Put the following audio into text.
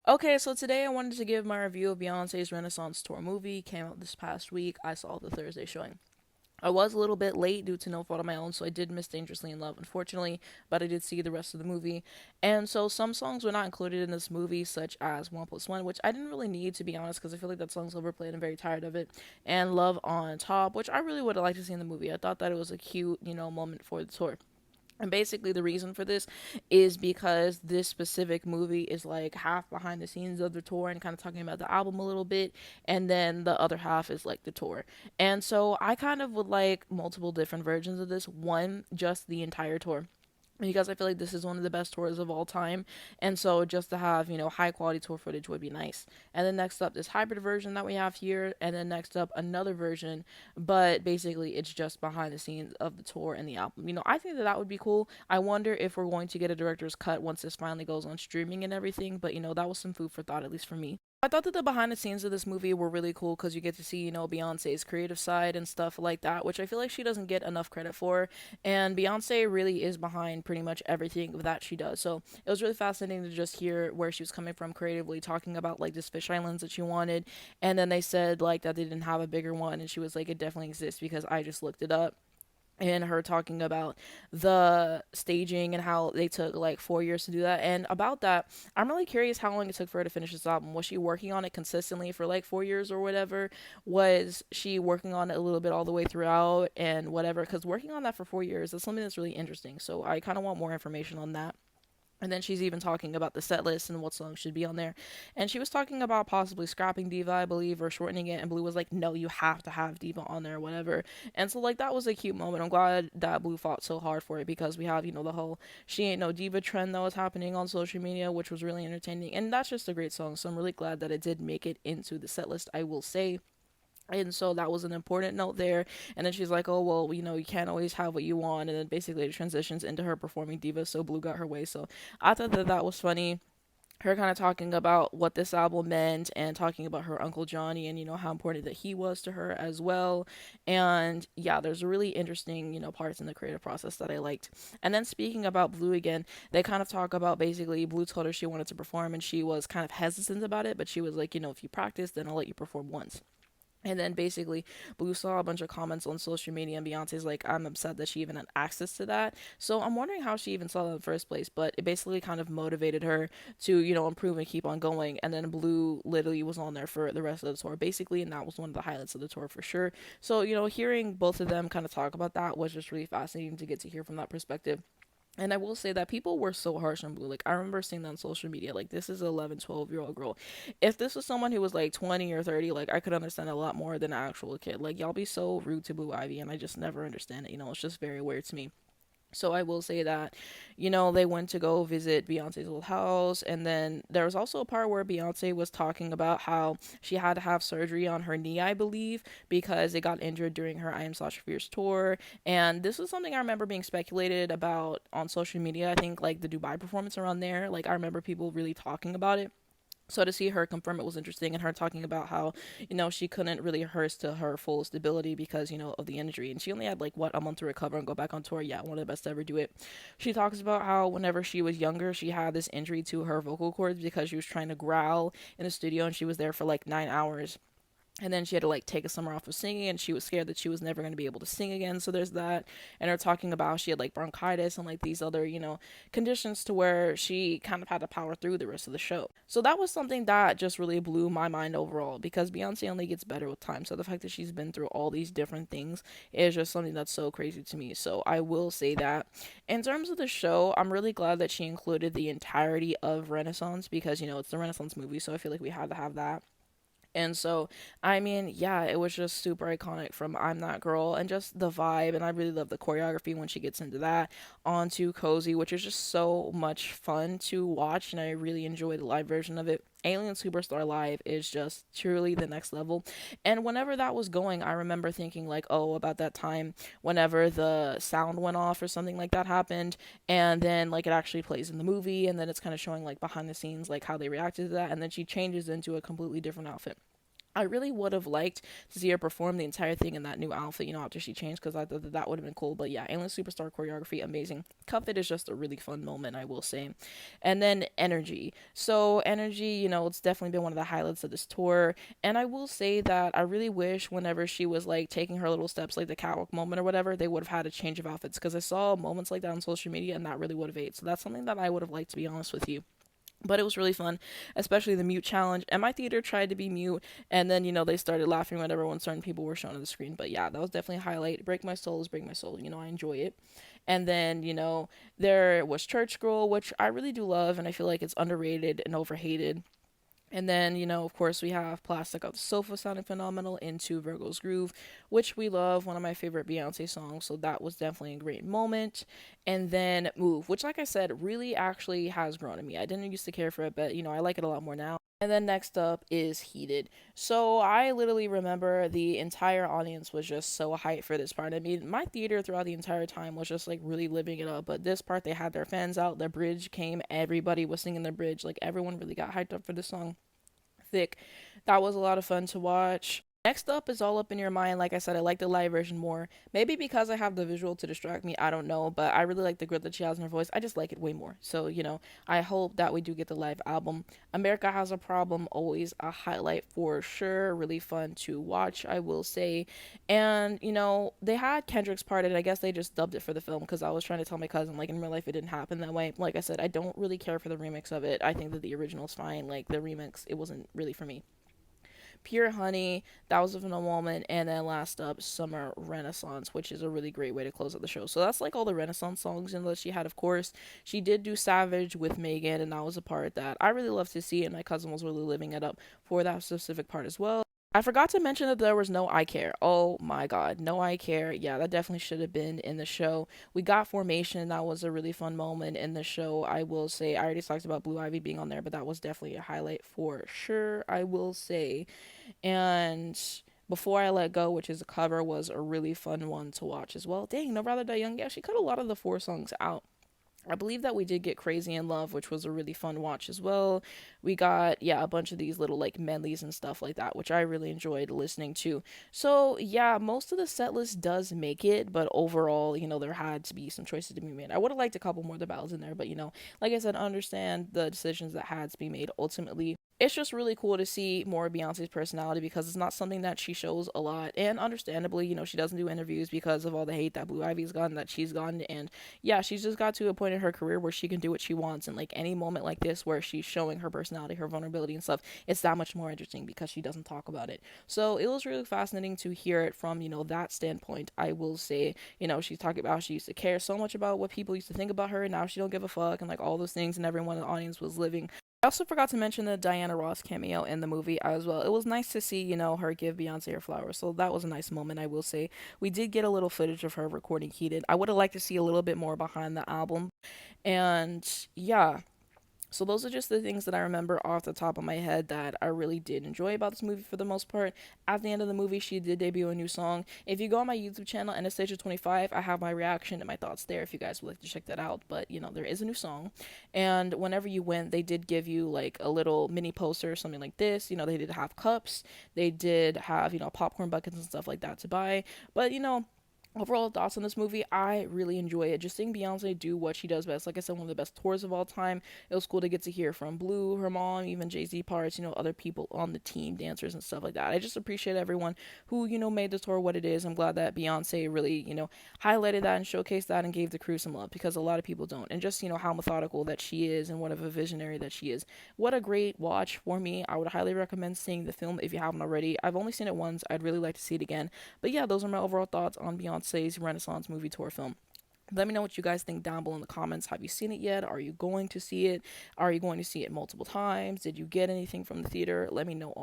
Okay, so today I wanted to give my review of Beyonce's Renaissance Tour movie. Came out this past week. I saw the Thursday showing. I was a little bit late due to no fault of my own, so I did miss Dangerously in Love, unfortunately, but I did see the rest of the movie. And so some songs were not included in this movie, such as One Plus One, which I didn't really need to be honest, because I feel like that song's overplayed and I'm very tired of it. And Love on Top, which I really would have liked to see in the movie. I thought that it was a cute, moment for the tour. And basically, the reason for this is because this specific movie is like half behind the scenes of the tour and kind of talking about the album a little bit, and then the other half is like the tour. And so I kind of would like multiple different versions of this. One, just the entire tour, because I feel like this is one of the best tours of all time. And so just to have, high quality tour footage would be nice. And then next up, this hybrid version that we have here. And then next up, another version, but basically it's just behind the scenes of the tour and the album. I think that that would be cool. I wonder if we're going to get a director's cut once this finally goes on streaming and everything. But, that was some food for thought, at least for me. I thought that the behind the scenes of this movie were really cool because you get to see, Beyonce's creative side and stuff like that, which I feel like she doesn't get enough credit for. And Beyonce really is behind pretty much everything that she does. So it was really fascinating to just hear where she was coming from creatively, talking about like this fish islands that she wanted. And then they said like that they didn't have a bigger one. And she was like, it definitely exists because I just looked it up, and her talking about the staging and how they took like 4 years to do that. And about that, I'm really curious how long it took for her to finish this album. Was she working on it consistently for like 4 years or whatever? Was she working on it a little bit all the way throughout and whatever? Because working on that for 4 years is something that's really interesting. So I kind of want more information on that. And then she's even talking about the set list and what songs should be on there. And she was talking about possibly scrapping Diva, I believe, or shortening it. And Blue was like, no, you have to have Diva on there, whatever. And so, like, that was a cute moment. I'm glad that Blue fought so hard for it because we have, the whole She Ain't No Diva trend that was happening on social media, which was really entertaining. And that's just a great song. So I'm really glad that it did make it into the set list, I will say. And so that was an important note there. And then she's like, oh, well, you can't always have what you want. And then basically it transitions into her performing Diva. So Blue got her way. So I thought that that was funny. Her kind of talking about what this album meant and talking about her Uncle Johnny and, how important that he was to her as well. And yeah, there's really interesting, parts in the creative process that I liked. And then speaking about Blue again, they kind of talk about basically Blue told her she wanted to perform and she was kind of hesitant about it. But she was like, if you practice, then I'll let you perform once. And then basically, Blue saw a bunch of comments on social media, and Beyonce's like, I'm upset that she even had access to that. So I'm wondering how she even saw that in the first place. But it basically kind of motivated her to, improve and keep on going. And then Blue literally was on there for the rest of the tour, basically. And that was one of the highlights of the tour for sure. So, hearing both of them kind of talk about that was just really fascinating to get to hear from that perspective. And I will say that people were so harsh on Blue. Like, I remember seeing that on social media. Like, this is an 11, 12-year-old girl. If this was someone who was like 20 or 30, like, I could understand a lot more than an actual kid. Like, y'all be so rude to Blue Ivy, and I just never understand it. It's just very weird to me. So I will say that, they went to go visit Beyonce's old house. And then there was also a part where Beyonce was talking about how she had to have surgery on her knee, I believe, because it got injured during her I Am Sasha Fierce tour. And this was something I remember being speculated about on social media. I think like the Dubai performance around there, like I remember people really talking about it. So to see her confirm it was interesting, and her talking about how, she couldn't really rehearse to her full stability because, of the injury. And she only had like what, a month to recover and go back on tour. Yeah, one of the best to ever do it. She talks about how whenever she was younger, she had this injury to her vocal cords because she was trying to growl in the studio and she was there for like 9 hours, and then she had to like take a summer off of singing, and she was scared that she was never going to be able to sing again. So there's that. And her talking about how she had like bronchitis and like these other, conditions to where she kind of had to power through the rest of the show. So that was something that just really blew my mind overall, because Beyonce only gets better with time. So the fact that she's been through all these different things is just something that's so crazy to me. So I will say that. In terms of the show, I'm really glad that she included the entirety of Renaissance, because it's the Renaissance movie, so I feel like we had to have that. And so, I mean, yeah, it was just super iconic from I'm That Girl, and just the vibe. And I really love the choreography when she gets into that, onto Cozy, which is just so much fun to watch. And I really enjoy the live version of it. Alien Superstar Live is just truly the next level. And whenever that was going, I remember thinking, like, oh, about that time whenever the sound went off or something like that happened. And then, like, it actually plays in the movie. And then it's kind of showing, like, behind the scenes, like, how they reacted to that. And then she changes into a completely different outfit. I really would have liked to see her perform the entire thing in that new outfit, after she changed, because I thought that would have been cool. But yeah, Alien Superstar choreography, amazing. Cuff It is just a really fun moment, I will say. And then Energy. So, Energy, it's definitely been one of the highlights of this tour. And I will say that I really wish whenever she was like taking her little steps, like the catwalk moment or whatever, they would have had a change of outfits, because I saw moments like that on social media and that really would have ate. So, that's something that I would have liked, to be honest with you. But it was really fun, especially the mute challenge. And my theater tried to be mute, and then they started laughing whenever when certain people were shown on the screen. But yeah, that was definitely a highlight. Break My Soul is Break My Soul. I enjoy it. And then there was Church Girl, which I really do love, and I feel like it's underrated and overhated. And then, of course, we have Plastic Off the Sofa sounding phenomenal, Into Virgo's Groove, which we love, one of my favorite Beyonce songs, so that was definitely a great moment. And then Move, which, like I said, really actually has grown on me. I didn't used to care for it, but, I like it a lot more now. And then next up is Heated. So I literally remember the entire audience was just so hyped for this part. I mean, my theater throughout the entire time was just like really living it up. But this part, they had their fans out, the bridge came, everybody was singing the bridge. Like everyone really got hyped up for this song. Thick. That was a lot of fun to watch. Next up is All Up in Your Mind. Like I said, I like the live version more. Maybe because I have the visual to distract me, I don't know. But I really like the grit that she has in her voice. I just like it way more. So, I hope that we do get the live album. America Has a Problem, always a highlight for sure. Really fun to watch, I will say. And, they had Kendrick's part, and I guess they just dubbed it for the film, because I was trying to tell my cousin, like, in real life, it didn't happen that way. Like I said, I don't really care for the remix of it. I think that the original's fine. Like, the remix, it wasn't really for me. Pure Honey, that was a phenomenal moment, and then last up, Summer Renaissance, which is a really great way to close out the show. So that's like all the Renaissance songs that she had. Of course, she did do Savage with Megan, and that was a part that I really loved to see, and my cousin was really living it up for that specific part as well. I forgot to mention that there was no I Care. Oh my god, no I Care. Yeah, that definitely should have been in the show. We got Formation. That was a really fun moment in the show. I will say, I already talked about Blue Ivy being on there, but that was definitely a highlight for sure, I will say. And Before I Let Go, which is a cover, was a really fun one to watch as well. Dang, No Rather Die Young. Yeah, she cut a lot of the four songs out. I believe that we did get Crazy in Love, which was a really fun watch as well. We got, yeah, a bunch of these little like medleys and stuff like that, which I really enjoyed listening to. So, yeah, most of the set list does make it, but overall, there had to be some choices to be made. I would have liked a couple more of the ballads in there, but, like I said, understand the decisions that had to be made ultimately. It's just really cool to see more of Beyonce's personality, because it's not something that she shows a lot. And understandably, she doesn't do interviews because of all the hate that Blue Ivy's gotten, that she's gotten. And yeah, she's just got to a point in her career where she can do what she wants. And like any moment like this where she's showing her personality, her vulnerability and stuff, it's that much more interesting because she doesn't talk about it. So it was really fascinating to hear it from, that standpoint. I will say, she's talking about how she used to care so much about what people used to think about her, and now she don't give a fuck, and like all those things, and everyone in the audience was living. I also forgot to mention the Diana Ross cameo in the movie as well. It was nice to see, her give Beyonce her flowers. So that was a nice moment, I will say. We did get a little footage of her recording Heated. I would have liked to see a little bit more behind the album. And yeah, so those are just the things that I remember off the top of my head that I really did enjoy about this movie for the most part. At the end of the movie, she did debut a new song. If you go on my YouTube channel, Anastasia 25, I have my reaction and my thoughts there if you guys would like to check that out. But, there is a new song. And whenever you went, they did give you like a little mini poster or something like this. They did have cups. They did have, popcorn buckets and stuff like that to buy. But, overall thoughts on this movie, I really enjoy it. Just seeing Beyonce do what she does best. Like I said, one of the best tours of all time. It was cool to get to hear from Blue, her mom, even Jay-Z parts, other people on the team, dancers and stuff like that. I just appreciate everyone who, made the tour what it is. I'm glad that Beyonce really, highlighted that and showcased that and gave the crew some love, because a lot of people don't. And just, how methodical that she is and what of a visionary that she is. What a great watch for me. I would highly recommend seeing the film if you haven't already. I've only seen it once. I'd really like to see it again. But yeah, those are my overall thoughts on Beyonce's Renaissance movie tour film. Let me know what you guys think down below in the comments. Have you seen it yet? Are you going to see it? Are you going to see it multiple times? Did you get anything from the theater? Let me know all.